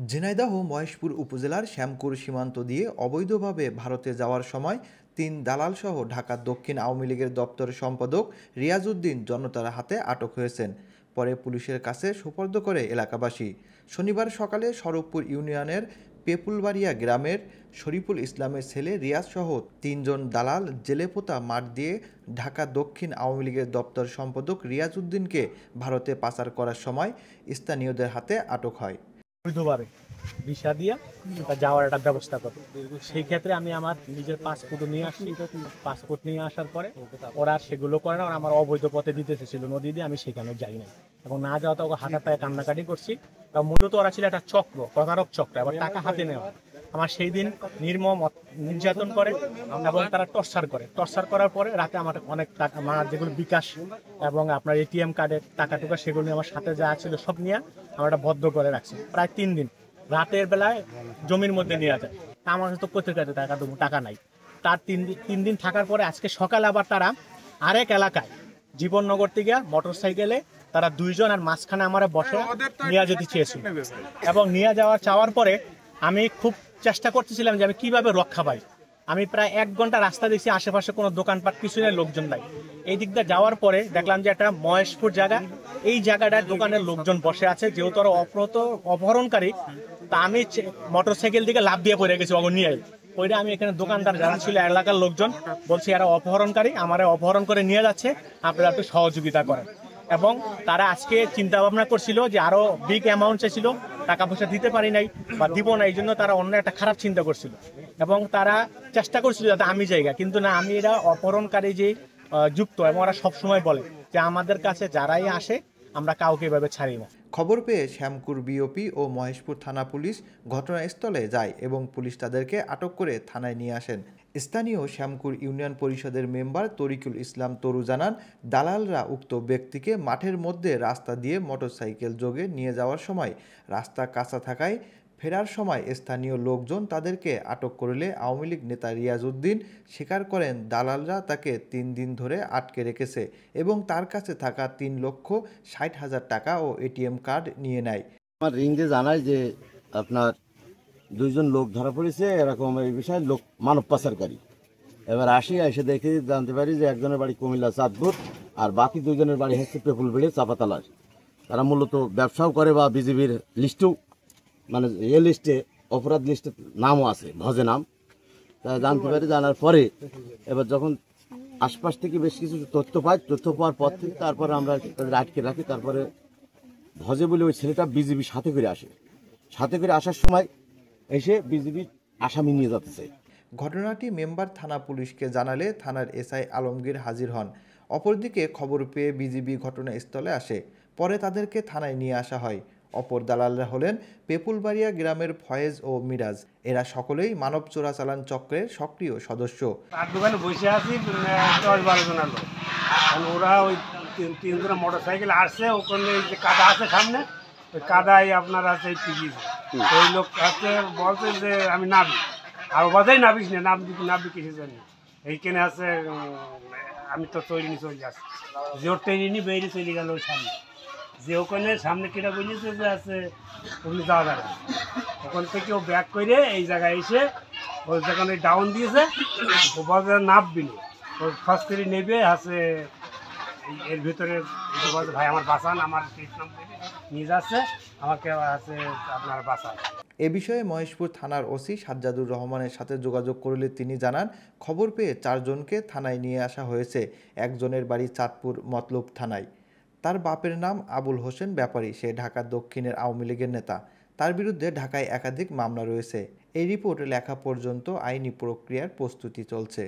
ঝিনাইদহ মহেশপুর উপজেলার শ্যামপুর সীমান্ত দিয়ে অবৈধভাবে ভারতে যাওয়ার সময় ৩ দালালসহ ঢাকা দক্ষিণ আওয়ামী লীগের দপ্তর সম্পাদক রিয়াজউদ্দিন জনতার হাতে আটক হয়েছেন। পরে পুলিশের কাছে সোপর্দ করে এলাকাবাসী। শনিবার সকালে সরবপুর ইউনিয়নের পেপুলবাড়িয়া গ্রামের শরীফুল ইসলামের ছেলে রিয়াজসহ ৩ জন দালাল জেলেপোতা মাঠ দিয়ে ঢাকা দক্ষিণ আওয়ামী লীগের দপ্তর সম্পাদক রিয়াজউদ্দিনকে ভারতে পাচার করার সময় স্থানীয়দের হাতে আটক হয়। বৈধভাবে ভিসা দিয়া যাওয়ার একটা ব্যবস্থা করবো। সেই ক্ষেত্রে আমি আমার নিজের পাসপোর্ট নিয়ে আসি। পাসপোর্ট নিয়ে আসার পরে ওরা সেগুলো করে না, ওরা আমার অবৈধ পথে দিতে এসেছিল নদী দিয়ে, আমি সেখানে যাই না এবং না যাওয়া তো হাতের পায়ে কান্নাকাটি করছি। মূলত ওরা ছিল একটা চক্র, প্রতারক চক্র, আবার টাকা হাতে নেওয়া। আমার সেই দিন নির্মম নির্যাতন করে এবং তারা টর্চার করার পরে রাতে আমার অনেক টাকা, আমার যেগুলো বিকাশ এবং আপনার এটিএম কার্ডের টাকা টুকা সেগুলো আমার সাথে যা ছিল সব নিয়ে আমার একটা বদ্ধ করে রাখছে প্রায় 3 দিন। রাতের বেলায় জমির মধ্যে নিয়ে যায়, আমার তো প্রত্যেক কাছে টাকা দেবো, টাকা নাই। তার 3 দিন থাকার পরে আজকে সকালে আবার তারা আরেক এলাকায় জীবননগর থেকে মোটর সাইকেলে তারা 2 জন আর মাঝখানে আমার বসে নিয়ে যেতে চেয়েছিল এবং নিয়ে চাওয়ার পরে আমি খুব চেষ্টা করতেছিলাম যে আমি কিভাবে রক্ষা পাই। আমি প্রায় 1 ঘন্টা রাস্তা দেখছি, আশেপাশে কোনো দোকানপাট কিছু নেই, লোকজন নাই। এই দিক দিয়ে যাওয়ার পরে দেখলাম যে একটা মহেশপুর জায়গা, এই জায়গাটার দোকানের লোকজন বসে আছে, যেহেতু ওরা অপহরণকারী। তা আমি মোটর সাইকেল দিকে লাফ দিয়ে পড়ে গেছি অগর নিয়ে। ওইটা আমি এখানে দোকানদার যারা ছিল এলাকার লোকজন বলছি এরা অপহরণকারী, আমার অপহরণ করে নিয়ে যাচ্ছে, আপনারা একটু সহযোগিতা করেন। এবং তারা আজকে চিন্তা ভাবনা করছিল যে আরো বিগ অ্যামাউন্ট চাইছিল, টাকা পয়সা দিতে পারি নাই বা দিব না, এই জন্য তারা অন্য একটা খারাপ চিন্তা করছিল এবং তারা চেষ্টা করছিল যাতে আমি জায়গা, কিন্তু না, আমি এরা অপহরণকারী যে যুক্ত এবং ওরা সবসময় বলে যে আমাদের কাছে যারাই আসে আমরা কাউকে এভাবে ছাড়ি না। খবর পেয়ে শ্যামপুর বিওপি ও মহেশপুর থানা পুলিশ ঘটনাস্থলে যায় এবং পুলিশ তাদেরকে আটক করে থানায় নিয়ে আসেন। স্থানীয় শ্যামপুর ইউনিয়ন পরিষদের মেম্বার তরিকুল ইসলাম তরু জানান, দালালরা উক্ত ব্যক্তিকে মাঠের মধ্যে রাস্তা দিয়ে মোটরসাইকেল যোগে নিয়ে যাওয়ার সময় রাস্তা কাঁচা থাকায় ফেরার সময় স্থানীয় লোকজন তাদেরকে আটক করলে আওয়ামী লীগ নেতা রিয়াজউদ্দিন স্বীকার করেন দালালরা তাকে 3 দিন ধরে আটকে রেখেছে এবং তার কাছে থাকা 3,60,000 টাকা ও এটিএম কার্ড নিয়ে নেয়। আমার রিংয়ে জানায় যে আপনার 2 জন লোক ধরা পড়েছে, এরকম এই বিষয়ে লোক মানব পাচারকারী। এবার এসে দেখে জানতে পারি যে একজনের বাড়ি কুমিল্লা চাঁদপুর আর বাকি 2 জনের বাড়ি হচ্ছে পেপুলবেড়ে চাপাতালার। তারা মূলত ব্যবসাও করে বা বিজিবির লিস্টেও, মানে লিস্টে, অপরাধ লিস্টে নামও আছে, ভজে নাম। তা জানতে পারি, জানার পরে এবার যখন আশপাশ থেকে বেশ কিছু তথ্য পাওয়ার পর থেকে তারপরে আমরা তাদের আটকে রাখি। তারপরে ভজে বলে ওই ছেলেটা বিজিবি সাথে করে আসার সময় এসে বিজিবি আসামি নিয়ে যাচ্ছে। ঘটনাটি মেম্বার থানা পুলিশকে জানালে থানার এসআই আলমগীর হাজির হন। অপরদিকে খবর পেয়ে বিজিবি ঘটনাস্থলে আসে, পরে তাদেরকে থানায় নিয়ে আসা হয়। অপর দালালরা হলেন পেপুলবাড়িয়া গ্রামের ফয়েজ ও মিরাজ। এরা সকলেই মানব চোরাচালান চক্রের সক্রিয় সদস্য। তার দোকানে বসে আছি 10-12 জনের লোক। ওরা ওই 3 জন মোটর সাইকেল আসছে, ওখানে যে কাদা আছে সামনে, ওই কাদায় আপনার আছে টিকিয়েছে। ওই লোক আছে বলছে যে আমি নাবি, আর বাজাই নাবিস না, নাবি কিসে জানি এইখানে আছে। আমি তো তৈরি নিয়ে চলে যাচ্ছি, জোর তৈরি নিয়ে বেরিয়ে চলে গেল ওই সামনে, যে ওখানে সামনে কেটা বলেছে যে আছে ওখানে যাওয়া যাবে। ওখান থেকে ও ব্যাক করে এই জায়গায় এসে ওই যেখানে ডাউন দিয়েছে, ও বলছে নামবি না, ও ফার্স্ট করে নেবে আছে এর ভিতরে বলছে ভাই আমার বাঁচান, আমার নিয়ে যাচ্ছে, আমাকে আছে আপনার বাঁচান। এ বিষয়ে মহেশপুর থানার ওসি সাজ্জাদুর রহমানের সাথে যোগাযোগ করলে তিনি জানান, খবর পেয়ে 4 জনকে থানায় নিয়ে আসা হয়েছে। একজনের বাড়ি চাঁদপুর মতলব থানায়। তার বাপের নাম আবুল হোসেন ব্যাপারী, সে ঢাকা দক্ষিণের আওয়ামী লীগের নেতা। তার বিরুদ্ধে ঢাকায় একাধিক মামলা রয়েছে। এই রিপোর্ট লেখা পর্যন্ত আইনি প্রক্রিয়ার প্রস্তুতি চলছে।